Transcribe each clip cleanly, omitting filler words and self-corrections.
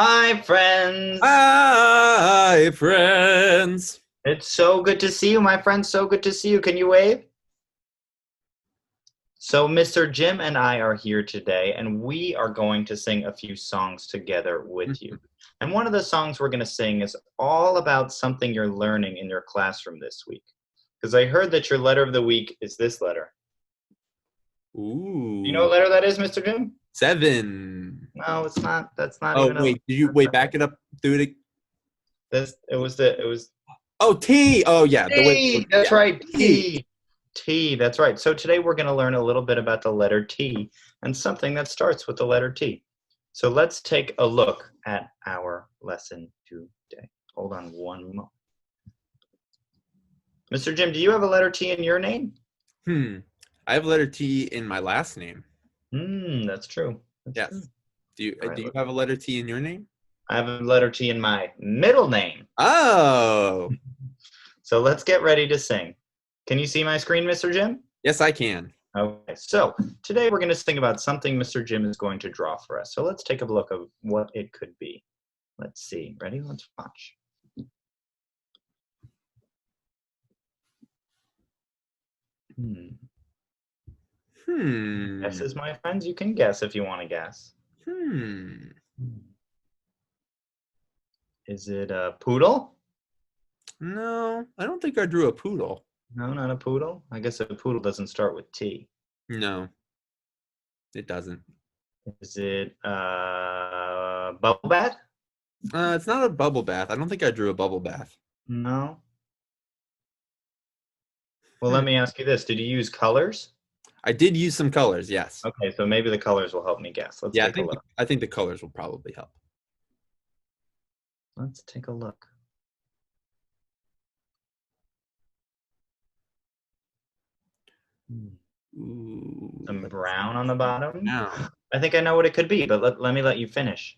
Hi, friends. Hi, friends. It's so good to see you, my friend. So good to see you. Can you wave? So, Mr. Jim and I are here today, and we are going to sing a few songs together with you. And one of the songs we're going to sing is all about something you're learning in your classroom this week. Because I heard that your letter of the week is this letter. Do you know Ooh, what letter that is, Mr. Jim? 7. No, it's not. That's not Oh, even a wait, did you wait, back it up, do it. this it was Oh, T. Oh, yeah, the way, T. That's yeah. right. T. T. T. That's right. So today we're going to learn a little bit about the letter T and something that starts with the letter T. So let's take a look at our lesson today. Hold on one moment. Mr. Jim, do you have a letter T in your name? Hmm. I have letter T in my last name. That's true. That's true. Yes. Do you All do right, you have a letter T in your name? I have a letter T in my middle name. Oh, So let's get ready to sing. Can you see my screen, Mr. Jim? yes, I can. Okay, so today we're going to sing about something Mr. Jim is going to draw for us. So let's take a look at what it could be. Let's see. Ready? Let's watch. Hmm. Hmm. Guesses, my friends? You can guess if you want to guess. Hmm. Is it a poodle? No, I don't think I drew a poodle. No, not a poodle. I guess a poodle doesn't start with T. No, it doesn't. Is it bubble bat? It's not a bubble bath. I don't think I drew a bubble bath. No. Well, Hmm. let me ask you this. Did you use colors? I did use some colors, yes. Okay, so maybe the colors will help me guess. Let's Yeah, I take a think look. I think the colors will probably help. Let's take a look. Hmm. Ooh, Some let's brown on the bottom. now. I think I know what it could be, but let me let you finish.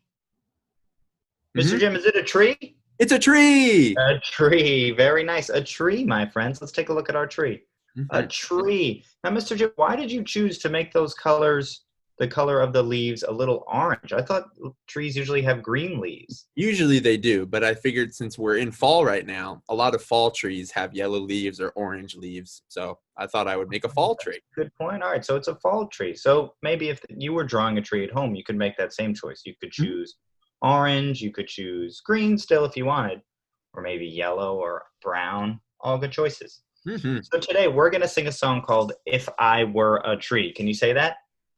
Mr. Hmm. Jim, is it a tree? It's a tree. A tree. Very nice. A tree, my friends. Let's take a look at our tree. A Hmm. tree. Now, Mr. Jim, why did you choose to make those colors, the color of the leaves, a little orange? I thought trees usually have green leaves. Usually they do, but I figured since we're in fall right now, a lot of fall trees have yellow leaves or orange leaves. So I thought I would make a fall That's tree. a good point. All right, so it's a fall tree. So maybe if you were drawing a tree at home, you could make that same choice. You could Mhm. choose orange, you could choose green still if you wanted, or maybe yellow or brown. All good choices. Mhm. So today we're going to sing a song called If I Were a Tree. Can you say that?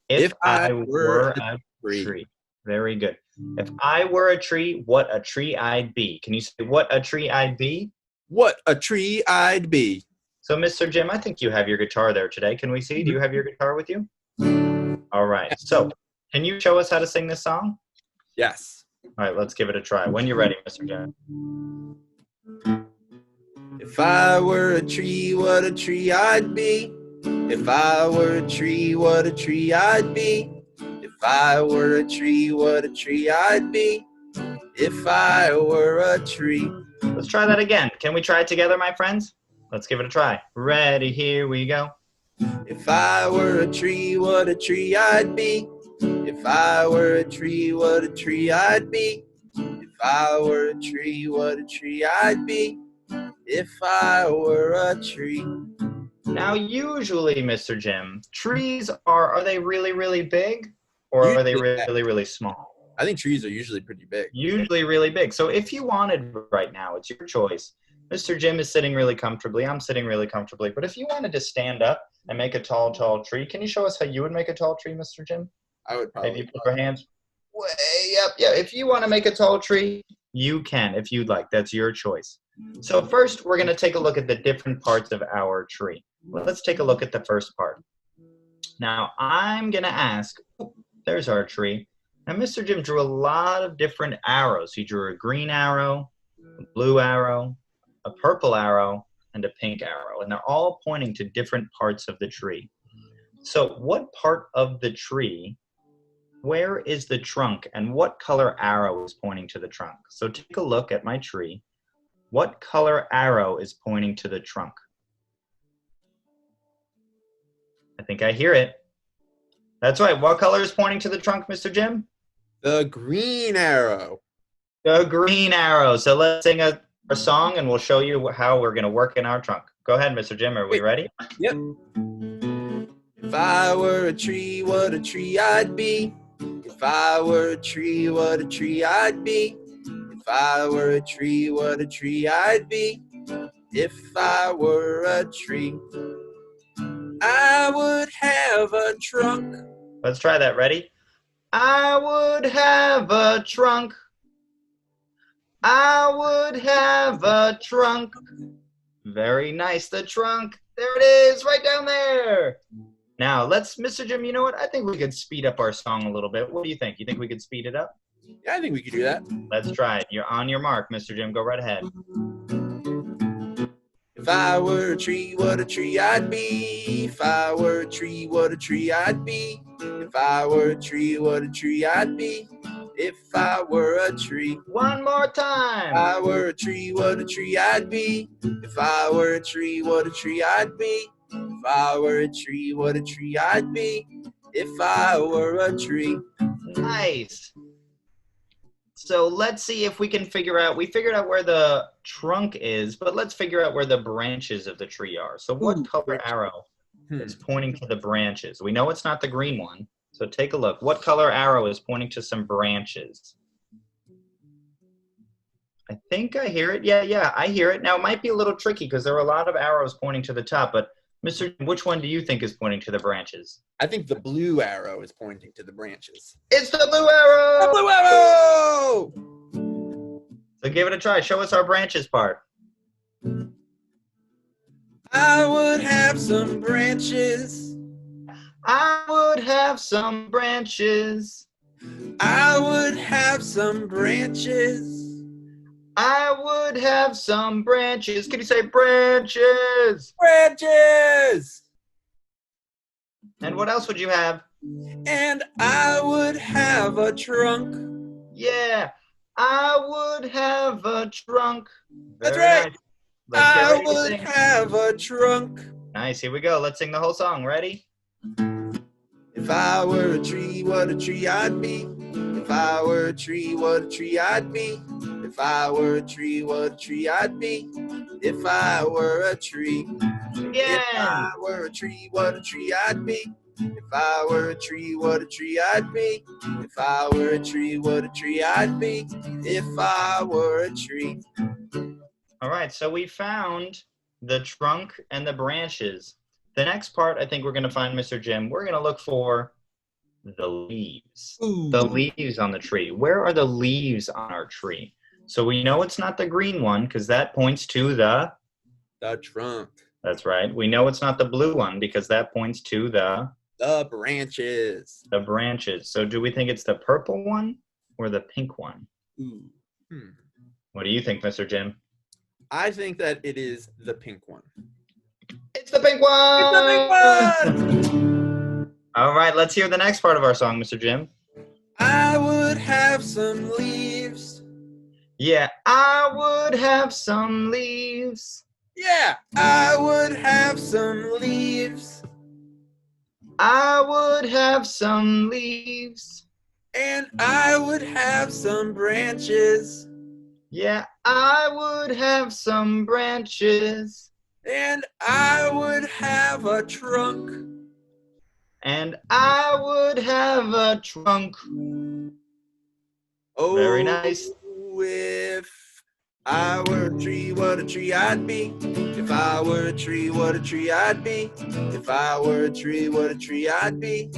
If If I I were were a a tree, tree. Very good. If I were a tree, what a tree I'd be. Can you say what a tree I'd be? what a tree I'd be. So, Mr. Jim, I think you have your guitar there today. Can we see? Do you Mhm. have your guitar with you? All right. So, can you show us how to sing this song? Yes. All right, let's give it a try. When you're ready, Mr. Jim. If I were a tree, what a tree I'd be. If I were a tree, what a tree I'd be. If I were a tree, what a tree I'd be. If I were a tree. Let's try that again. Can we try it together, my friends? Let's give it a try. Ready, here we go. If I were a tree, what a tree I'd be. If I were a tree, what a tree I'd be. If I were a tree, what a tree I'd be. If I were a tree. Now, usually, Mr. Jim, trees are they really, really big or are they Usually, really, really small? I think trees are usually pretty big. Usually really big. So if you wanted right now, it's your choice. Mr. Jim is sitting really comfortably. I'm sitting really comfortably. But if you wanted to stand up and make a tall, tall tree, can you show us how you would make a tall tree, Mr. Jim? I would Maybe probably. you put your hands way up. Yeah, if you want to make a tall tree, you can if you'd like. That's your choice. So first, we're going to take a look at the different parts of our tree. Let's take a look at the first part. Now, I'm going to ask, oh, there's our tree. Now, Mr. Jim drew a lot of different arrows. He drew a green arrow, a blue arrow, a purple arrow, and a pink arrow. And they're all pointing to different parts of the tree. So what part of the tree, where is the trunk, and what color arrow is pointing to the trunk? So take a look at my tree. What color arrow is pointing to the trunk? I think I hear it. That's right. What color is pointing to the trunk, Mr. Jim? The green arrow. The green arrow. So let's sing a song and we'll show you how we're going to work in our trunk. Go ahead, Mr. Jim. Are we ready? Yep. If I were a tree, what a tree I'd be. If I were a tree, what a tree I'd be. If I were a tree, what a tree I'd be. If I were a tree, I would have a trunk. Let's try that. Ready? I would have a trunk. I would have a trunk. Very nice. The trunk. There it is, right down there. Now, Mr. Jim, you know what? I think we could speed up our song a little bit. What do you think? You think we could speed it up? Yeah, I think we could do that. Let's try it. You're on your mark, Mr. Jim. Go right ahead. If I were a tree, what a tree I'd be. If I were a tree, what a tree I'd be. If I were a tree, what a tree I'd be. If I were a tree. One more time. If I were a tree, what a tree I'd be. If I were a tree, what a tree I'd be. If I were a tree, what a tree I'd be. If I were a tree. Nice. So let's see if we can figure out, we figured out where the trunk is, but let's figure out where the branches of the tree are. So what color arrow is pointing to the branches? We know it's not the green one. So take a look. What color arrow is pointing to some branches? I think I hear it. Yeah, I hear it. Now, it might be a little tricky because there are a lot of arrows pointing to the top, but Mr. Which one do you think is pointing to the branches? I think the blue arrow is pointing to the branches. It's the blue arrow! The blue arrow! So give it a try. Show us our branches part. I would have some branches. I would have some branches. I would have some branches. I would have some branches. Can you say branches? Branches! And what else would you have? And I would have a trunk. Yeah, I would have a trunk. That's Very right. nice. Let's get I ready to would sing. have a trunk. Nice, here we go. Let's sing the whole song. Ready? If I were a tree, what a tree I'd be. If I were a tree, what a tree I'd be. If I were a tree, what a tree I'd be. If I were a tree. Again. If I were a tree, what a tree I'd be. If I were a tree, what a tree I'd be. If I were a tree, what a tree I'd be. If I were a tree. All right, so we found the trunk and the branches. The next part, I think we're going to find, Mr. Jim, we're going to look for the leaves. Ooh. The leaves on the tree. Where are the leaves on our tree? So we know it's not the green one because that points to the trunk. That's right. We know it's not the blue one because that points to the branches. The branches. So do we think it's the purple one or the pink one? Ooh. What do you think, Mr. Jim? I think that it is the pink one. It's the pink one! It's the pink one! All right, let's hear the next part of our song, Mr. Jim. I would have some leaves. Yeah, I would have some leaves. Yeah, I would have some leaves. I would have some leaves. And I would have some branches. Yeah, I would have some branches. And I would have a trunk. And I would have a trunk. Oh, very nice. If I were a tree, what a tree I'd be. If I were a tree, what a tree I'd be. If I were a tree, what a tree I'd be.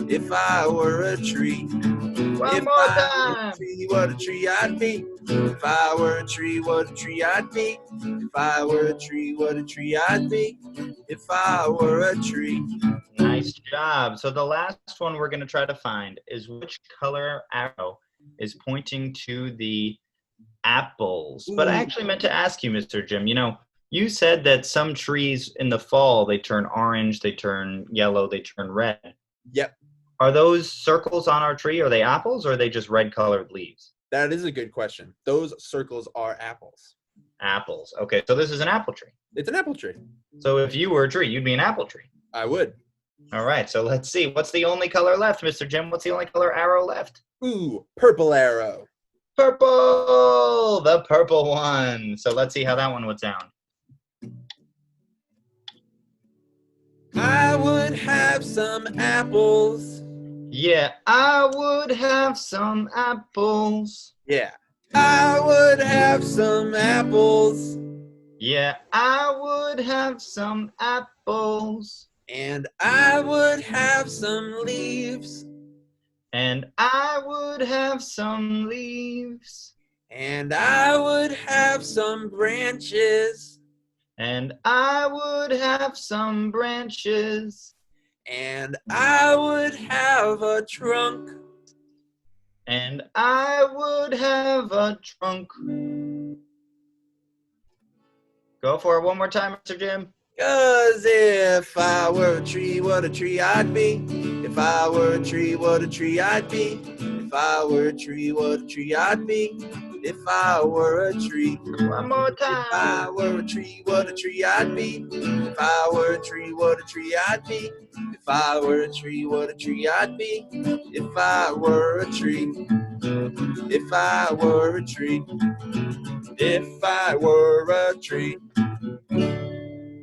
If I were a tree. One more time. Tree, what a tree I'd be. If I were a tree, what a tree I'd be. If I were a tree, what a tree I'd be. If I were a tree. Nice job. So the last one we're going to try to find is which color arrow is pointing to the apples. But I actually meant to ask you, Mr. Jim, you said that some trees in the fall, they turn orange, they turn yellow, they turn red. Yep. Are those circles on our tree? Are they apples or are they just red colored leaves? That is a good question. Those circles are apples. Apples. Okay, so this is an apple tree. It's an apple tree. So if you were a tree, you'd be an apple tree. I would. All right, so let's see. What's the only color left, Mr. Jim? What's the only color arrow left? Ooh, purple arrow. Purple, the purple one. So let's see how that one would sound. I would have some apples. Yeah, I would have some apples. Yeah. I would have some apples. Yeah, I would have some apples. And I would have some leaves. And I would have some leaves. And I would have some branches. And I would have some branches. And I would have a trunk. And I would have a trunk. Go for it one more time, Mr. Jim. 'Cause if I were a tree, what a tree I'd be. If I were a tree, what a tree I'd be. If I were a tree, what a tree I'd be. If I were a tree. One more If I time. were a tree, what a tree I'd be. If I were a tree, what a tree I'd be. If I were a tree, what a tree I'd be. If I were a tree. If I were a tree. If I were a tree.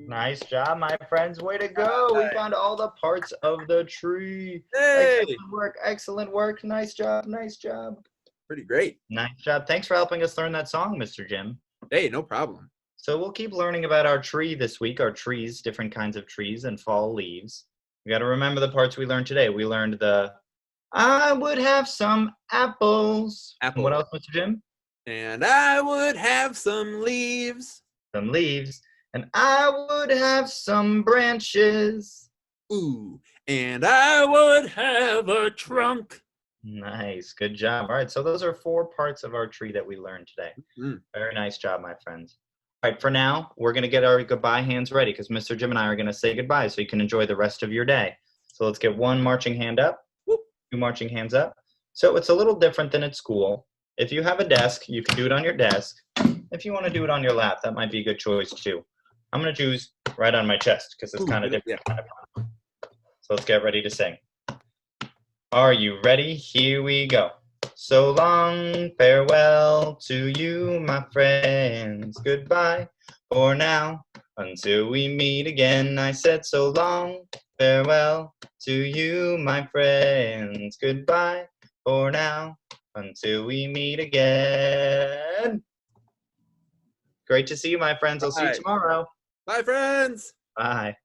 Nice job, my friends. Way to go. We found all the parts of the tree. Hey! Excellent work. Excellent work. Nice job. Nice job. Pretty great. Nice job. Thanks for helping us learn that song, Mr. Jim. Hey, no problem. So we'll keep learning about our tree this week, our trees, different kinds of trees and fall leaves. We got to remember the parts we learned today. We learned the I would have some apples. Apple. What else, Mr. Jim? And I would have some leaves. Some leaves. And I would have some branches. Ooh. And I would have a trunk. Nice. Good job. All right. So those are 4 parts of our tree that we learned today. Mm. Very nice job, my friends. All right. For now, we're going to get our goodbye hands ready because Mr. Jim and I are going to say goodbye so you can enjoy the rest of your day. So let's get 1 marching hand up, Whoop. 2 marching hands up. So it's a little different than at school. If you have a desk, you can do it on your desk. If you want to do it on your lap, that might be a good choice too. I'm going to choose right on my chest because it's kind of different. Yeah. So let's get ready to sing. Are you ready? Here we go. So long, farewell to you, my friends. Goodbye for now. Until we meet again, I said so long, farewell to you, my friends. Goodbye for now. Until we meet again. Great to see you, my friends. I'll see you tomorrow. Bye, friends. Bye.